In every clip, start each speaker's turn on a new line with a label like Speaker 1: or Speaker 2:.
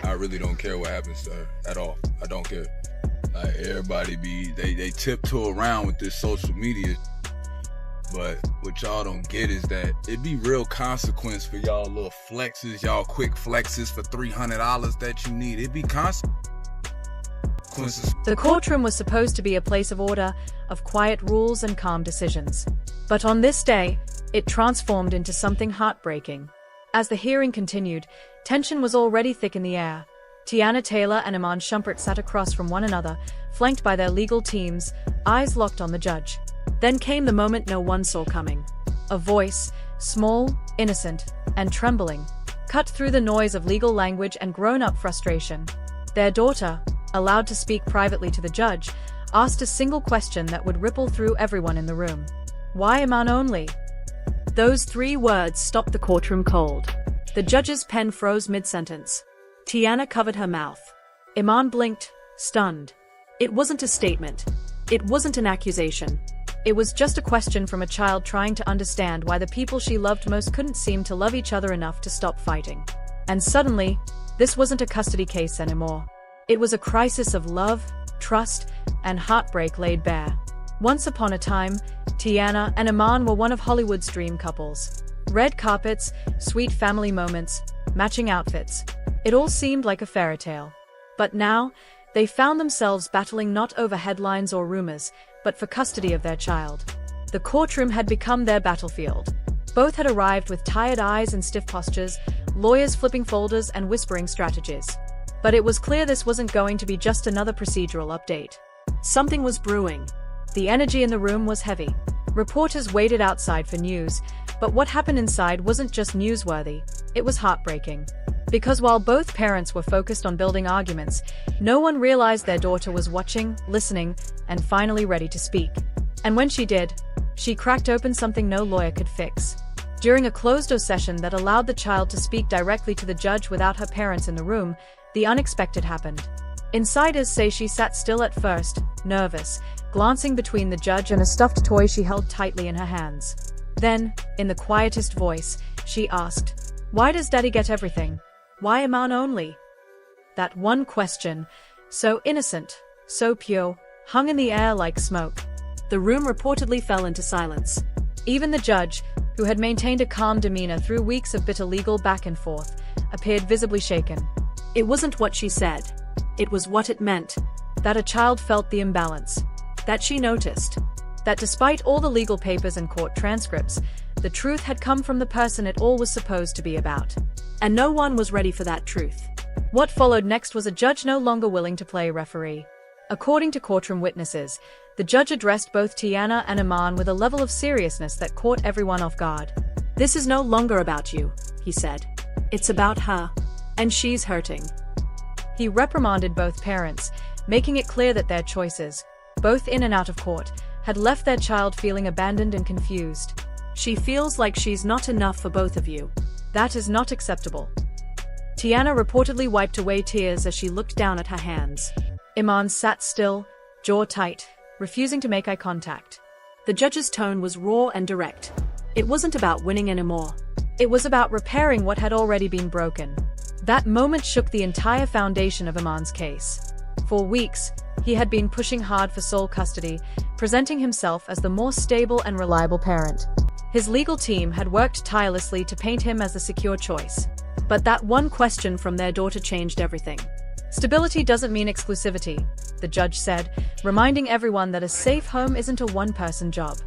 Speaker 1: I really don't care what happens to her at all. I don't care. Like, everybody they tiptoe around with this social media. But what y'all don't get is that it be real consequence for y'all little flexes, y'all quick flexes for $300 that you need. It be consequences.
Speaker 2: The courtroom was supposed to be a place of order, of quiet rules and calm decisions. But on this day, it transformed into something heartbreaking. As the hearing continued, tension was already thick in the air. Teyana Taylor and Iman Shumpert sat across from one another, flanked by their legal teams, eyes locked on the judge. Then came the moment no one saw coming. A voice, small, innocent, and trembling, cut through the noise of legal language and grown-up frustration. Their daughter, allowed to speak privately to the judge, asked a single question that would ripple through everyone in the room. Why Iman only? Those 3 words stopped the courtroom cold. The judge's pen froze mid-sentence. Teyana covered her mouth. Iman blinked, stunned. It wasn't a statement. It wasn't an accusation. It was just a question from a child trying to understand why the people she loved most couldn't seem to love each other enough to stop fighting. And suddenly, this wasn't a custody case anymore. It was a crisis of love, trust, and heartbreak laid bare. Once upon a time, Teyana and Iman were one of Hollywood's dream couples. Red carpets, sweet family moments, matching outfits. It all seemed like a fairy tale. But now, they found themselves battling not over headlines or rumors, but for custody of their child. The courtroom had become their battlefield. Both had arrived with tired eyes and stiff postures, lawyers flipping folders and whispering strategies. But it was clear this wasn't going to be just another procedural update. Something was brewing. The energy in the room was heavy. Reporters waited outside for news, but what happened inside wasn't just newsworthy, it was heartbreaking. Because while both parents were focused on building arguments, no one realized their daughter was watching, listening, and finally ready to speak. And when she did, she cracked open something no lawyer could fix. During a closed-door session that allowed the child to speak directly to the judge without her parents in the room, the unexpected happened. Insiders say she sat still at first, nervous, glancing between the judge and a stuffed toy she held tightly in her hands. Then, in the quietest voice, she asked, "Why does Daddy get everything? Why Iman only?" That one question, so innocent, so pure, hung in the air like smoke. The room reportedly fell into silence. Even the judge, who had maintained a calm demeanor through weeks of bitter legal back and forth, appeared visibly shaken. It wasn't what she said. It was what it meant. That a child felt the imbalance. That she noticed. That despite all the legal papers and court transcripts, the truth had come from the person it all was supposed to be about. And no one was ready for that truth. What followed next was a judge no longer willing to play referee. According to courtroom witnesses, the judge addressed both Teyana and Iman with a level of seriousness that caught everyone off guard. "This is no longer about you," he said. "It's about her. And she's hurting." He reprimanded both parents, making it clear that their choices, both in and out of court, had left their child feeling abandoned and confused. "She feels like she's not enough for both of you. That is not acceptable." Teyana reportedly wiped away tears as she looked down at her hands. Iman sat still, jaw tight, refusing to make eye contact. The judge's tone was raw and direct. It wasn't about winning anymore. It was about repairing what had already been broken. That moment shook the entire foundation of Iman's case. For weeks, he had been pushing hard for sole custody, presenting himself as the more stable and reliable parent. His legal team had worked tirelessly to paint him as the secure choice. But that one question from their daughter changed everything. "Stability doesn't mean exclusivity," the judge said, reminding everyone that a safe home isn't a one-person job.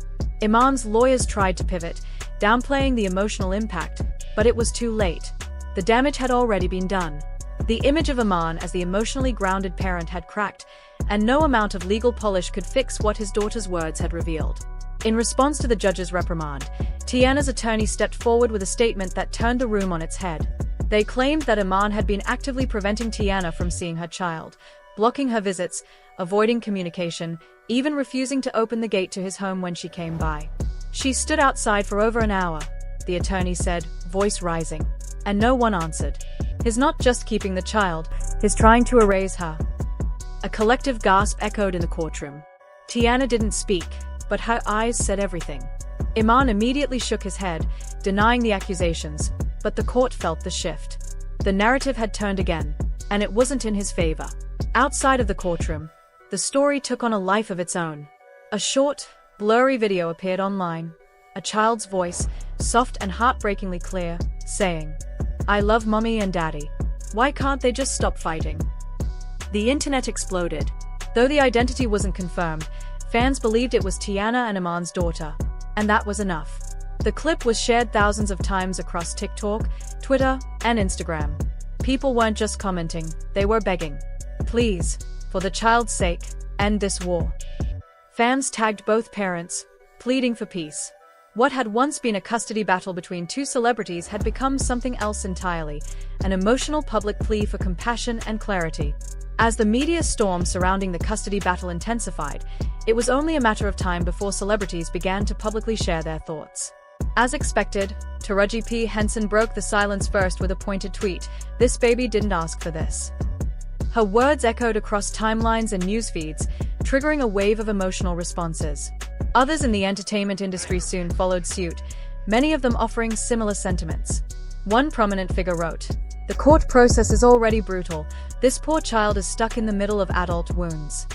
Speaker 2: Iman's lawyers tried to pivot, downplaying the emotional impact, but it was too late. The damage had already been done. The image of Iman as the emotionally grounded parent had cracked, and no amount of legal polish could fix what his daughter's words had revealed. In response to the judge's reprimand, Teyana's attorney stepped forward with a statement that turned the room on its head. They claimed that Iman had been actively preventing Teyana from seeing her child, blocking her visits, avoiding communication, even refusing to open the gate to his home when she came by. "She stood outside for over an hour," the attorney said, voice rising. "And no one answered. He's not just keeping the child, he's trying to erase her." A collective gasp echoed in the courtroom. Teyana didn't speak, but her eyes said everything. Iman immediately shook his head, denying the accusations, but the court felt the shift. The narrative had turned again. and it wasn't in his favor. Outside of the courtroom, the story took on a life of its own. A short, blurry video appeared online. A child's voice, soft and heartbreakingly clear, saying, "I love mommy and daddy. Why can't they just stop fighting?" The internet exploded. Though the identity wasn't confirmed, fans believed it was Teyana and Iman's daughter, and that was enough. The clip was shared thousands of times across TikTok, Twitter, and Instagram. People weren't just commenting, they were begging. "Please, for the child's sake, end this war." Fans tagged both parents, pleading for peace. What had once been a custody battle between two celebrities had become something else entirely, an emotional public plea for compassion and clarity. As the media storm surrounding the custody battle intensified, it was only a matter of time before celebrities began to publicly share their thoughts. As expected, Taraji P. Henson broke the silence first with a pointed tweet, "This baby didn't ask for this." Her words echoed across timelines and news feeds, triggering a wave of emotional responses. Others in the entertainment industry soon followed suit, many of them offering similar sentiments. One prominent figure wrote, "The court process is already brutal. This poor child is stuck in the middle of adult wounds."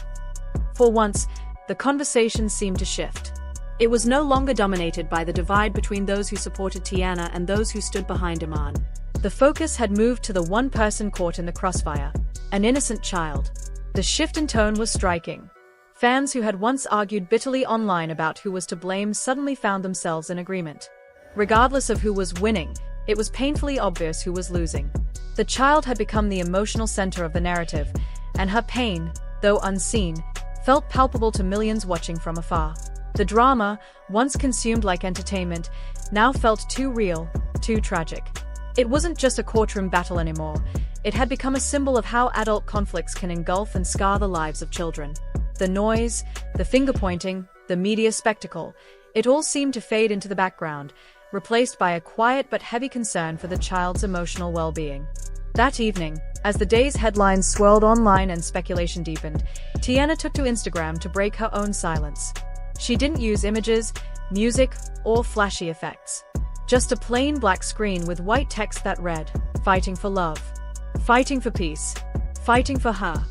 Speaker 2: For once, the conversation seemed to shift. It was no longer dominated by the divide between those who supported Teyana and those who stood behind Iman. The focus had moved to the one person caught in the crossfire, an innocent child. The shift in tone was striking. Fans who had once argued bitterly online about who was to blame suddenly found themselves in agreement. Regardless of who was winning, it was painfully obvious who was losing. The child had become the emotional center of the narrative, and her pain, though unseen, felt palpable to millions watching from afar. The drama, once consumed like entertainment, now felt too real, too tragic. It wasn't just a courtroom battle anymore. It had become a symbol of how adult conflicts can engulf and scar the lives of children. The noise, the finger-pointing, the media spectacle, it all seemed to fade into the background, replaced by a quiet but heavy concern for the child's emotional well-being. That evening, as the day's headlines swirled online and speculation deepened, Teyana took to Instagram to break her own silence. She didn't use images, music, or flashy effects. Just a plain black screen with white text that read, "Fighting for love. Fighting for peace. Fighting for her."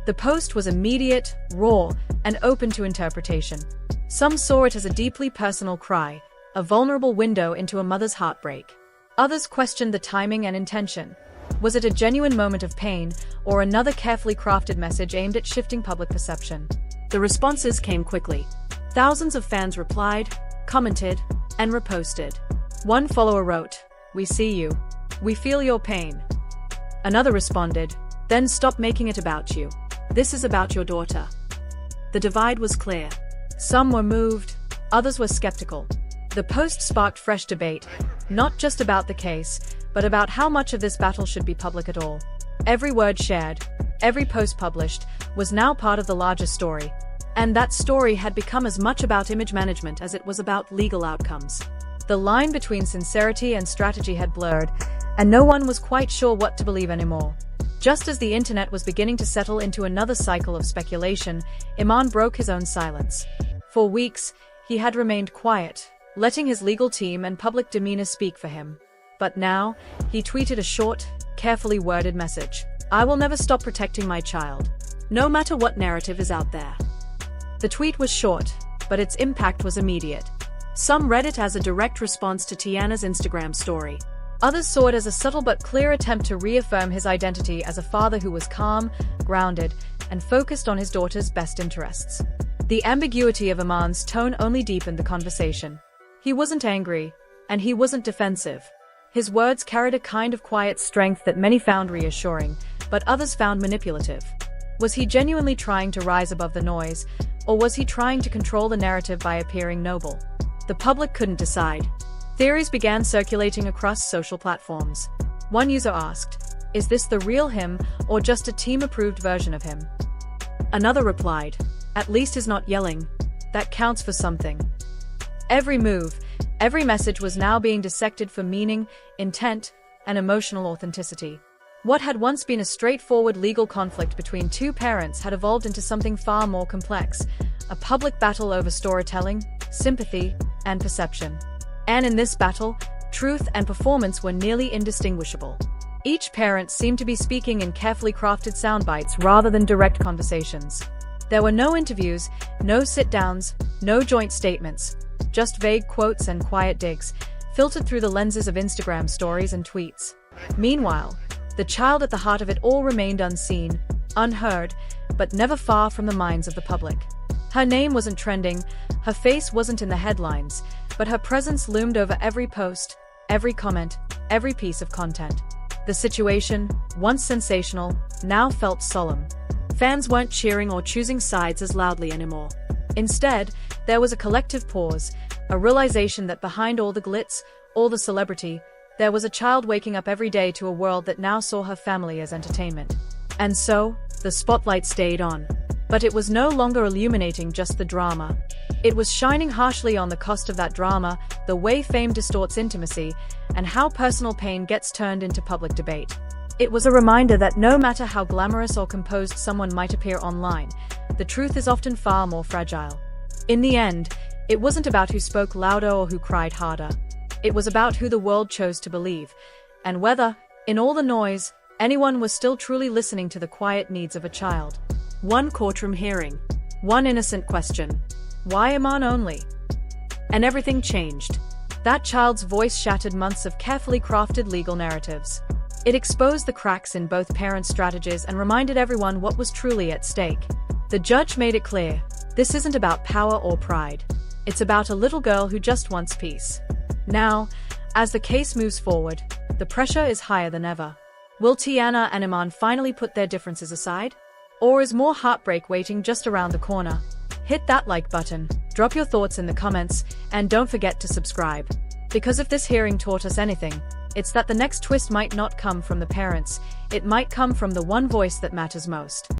Speaker 2: The post was immediate, raw, and open to interpretation. Some saw it as a deeply personal cry, a vulnerable window into a mother's heartbreak. Others questioned the timing and intention. Was it a genuine moment of pain, or another carefully crafted message aimed at shifting public perception? The responses came quickly. Thousands of fans replied, commented, and reposted. One follower wrote, "We see you. We feel your pain." Another responded, "Then stop making it about you. This is about your daughter." The divide was clear. Some were moved, others were skeptical. The post sparked fresh debate, not just about the case, but about how much of this battle should be public at all. Every word shared, every post published, was now part of the larger story. And that story had become as much about image management as it was about legal outcomes. The line between sincerity and strategy had blurred, and no one was quite sure what to believe anymore. Just as the internet was beginning to settle into another cycle of speculation, Iman broke his own silence. For weeks, he had remained quiet, letting his legal team and public demeanor speak for him. But now, he tweeted a short, carefully worded message. "I will never stop protecting my child, no matter what narrative is out there." The tweet was short, but its impact was immediate. Some read it as a direct response to Teyana's Instagram story. Others saw it as a subtle but clear attempt to reaffirm his identity as a father who was calm, grounded, and focused on his daughter's best interests. The ambiguity of Iman's tone only deepened the conversation. He wasn't angry, and he wasn't defensive. His words carried a kind of quiet strength that many found reassuring, but others found manipulative. Was he genuinely trying to rise above the noise, or was he trying to control the narrative by appearing noble? The public couldn't decide. Theories began circulating across social platforms. One user asked, "Is this the real him, or just a team-approved version of him?" Another replied, "At least he's not yelling. That counts for something." Every move, every message was now being dissected for meaning, intent, and emotional authenticity. What had once been a straightforward legal conflict between two parents had evolved into something far more complex, a public battle over storytelling, sympathy, and perception. And in this battle, truth and performance were nearly indistinguishable. Each parent seemed to be speaking in carefully crafted soundbites rather than direct conversations. There were no interviews, no sit-downs, no joint statements, just vague quotes and quiet digs, filtered through the lenses of Instagram stories and tweets. Meanwhile, the child at the heart of it all remained unseen, unheard, but never far from the minds of the public. Her name wasn't trending, her face wasn't in the headlines, but her presence loomed over every post, every comment, every piece of content. The situation, once sensational, now felt solemn. Fans weren't cheering or choosing sides as loudly anymore. Instead, there was a collective pause, a realization that behind all the glitz, all the celebrity, there was a child waking up every day to a world that now saw her family as entertainment. And so, the spotlight stayed on. But it was no longer illuminating just the drama. It was shining harshly on the cost of that drama, the way fame distorts intimacy, and how personal pain gets turned into public debate. It was a reminder that no matter how glamorous or composed someone might appear online, the truth is often far more fragile. In the end, it wasn't about who spoke louder or who cried harder. It was about who the world chose to believe, and whether, in all the noise, anyone was still truly listening to the quiet needs of a child. One courtroom hearing. One innocent question. Why Iman only? And everything changed. That child's voice shattered months of carefully crafted legal narratives. It exposed the cracks in both parents' strategies and reminded everyone what was truly at stake. The judge made it clear, this isn't about power or pride. It's about a little girl who just wants peace. Now, as the case moves forward, the pressure is higher than ever. Will Teyana and Iman finally put their differences aside? Or is more heartbreak waiting just around the corner? Hit that like button, drop your thoughts in the comments, and don't forget to subscribe. Because if this hearing taught us anything, it's that the next twist might not come from the parents, it might come from the one voice that matters most.